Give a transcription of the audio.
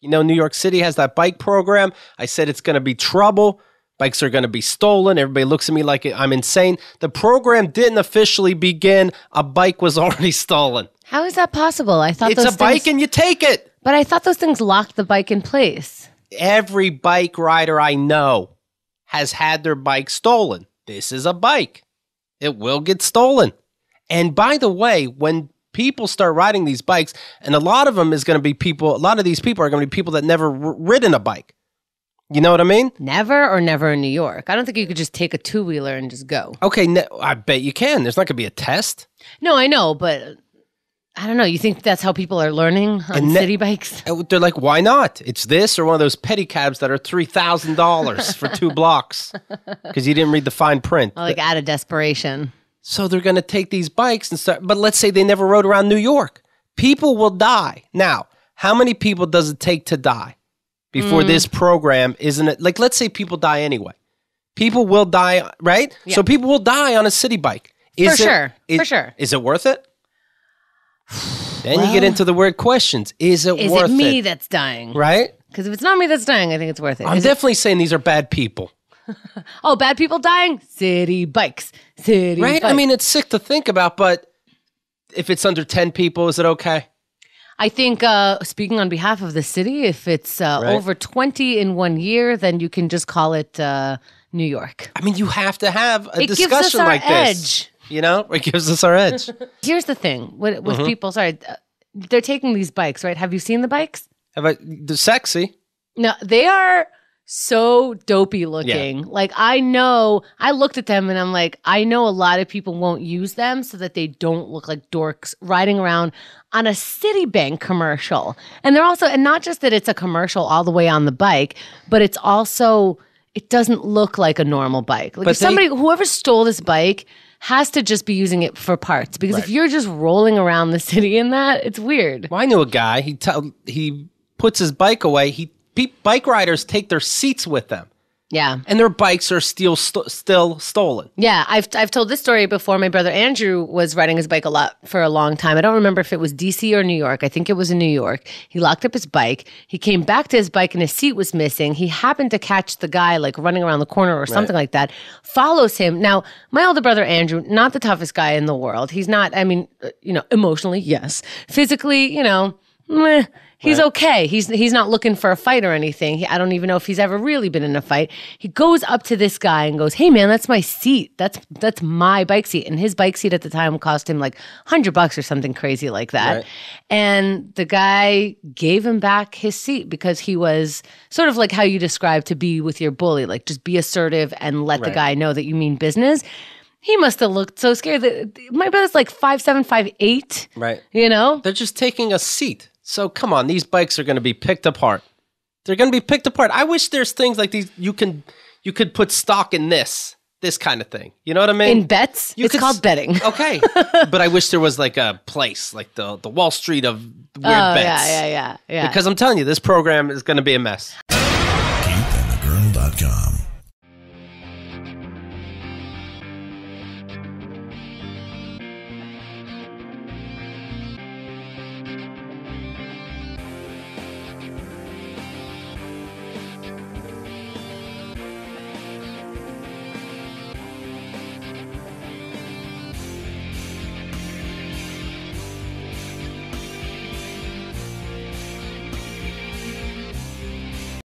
You know, New York City has that bike program. I said it's going to be trouble. Bikes are going to be stolen. Everybody looks at me like I'm insane. The program didn't officially begin. A bike was already stolen. How is that possible? I thought it's a bike and you take it. But I thought those things locked the bike in place. Every bike rider I know has had their bike stolen. This is a bike. It will get stolen. And by the way, when people start riding these bikes, and a lot of them is going to be people, a lot of these people are going to be people that never ridden a bike. You know what I mean? Never in New York. I don't think you could just take a two-wheeler and just go. Okay, I bet you can. There's not going to be a test. No, I know, but I don't know. You think that's how people are learning on city bikes? They're like, why not? It's this or one of those pedicabs that are $3,000 for 2 blocks because you didn't read the fine print. Like out of desperation. So they're going to take these bikes and start. But let's say they never rode around New York. People will die. Now, how many people does it take to die before this program? Isn't it? Like, let's say people die anyway. People will die, right? Yeah. So people will die on a city bike. For sure. Is it worth it? Then you get into the weird questions. Is it worth it? Is it me that's dying? Right? Because if it's not me that's dying, I think it's worth it. I'm definitely saying these are bad people. Oh, bad people dying? City bikes. City right? bikes. I mean, it's sick to think about, but if it's under 10 people, is it okay? I think, speaking on behalf of the city, if it's over 20 in 1 year, then you can just call it New York. I mean, you have to have a discussion gives us our like edge. This. You know? It gives us our edge. Here's the thing with people, they're taking these bikes, right? Have you seen the bikes? They're sexy. No, they are so dopey looking. Yeah. Like, I looked at them and I'm like, I know a lot of people won't use them so that they don't look like dorks riding around on a Citibank commercial. And they're also, and not just that it's a commercial all the way on the bike, but it's also, it doesn't look like a normal bike. Like, whoever stole this bike has to just be using it for parts. Because if you're just rolling around the city in that, it's weird. Well, I knew a guy, he puts his bike away, bike riders take their seats with them. Yeah. And their bikes are still stolen. Yeah, I've told this story before. My brother Andrew was riding his bike a lot for a long time. I don't remember if it was DC or New York. I think it was in New York. He locked up his bike. He came back to his bike and his seat was missing. He happened to catch the guy like running around the corner or something like that. Follows him. Now, my older brother Andrew, not the toughest guy in the world. He's not, I mean, emotionally, yes. Physically, meh. He's okay. He's not looking for a fight or anything. I don't even know if he's ever really been in a fight. He goes up to this guy and goes, "Hey man, that's my seat. That's my bike seat." And his bike seat at the time cost him like $100 or something crazy like that. Right. And the guy gave him back his seat because he was sort of like how you describe to be with your bully, like just be assertive and let the guy know that you mean business. He must have looked so scared. My brother's like 5'7", 5'8". Right. They're just taking a seat. So come on, these bikes are going to be picked apart. They're going to be picked apart. I wish there's things like these you could put stock in this kind of thing. You know what I mean? In bets? It's called betting. Okay. But I wish there was like a place, like the Wall Street of weird bets. Yeah. Because I'm telling you, this program is going to be a mess. KeithAndTheGirl.com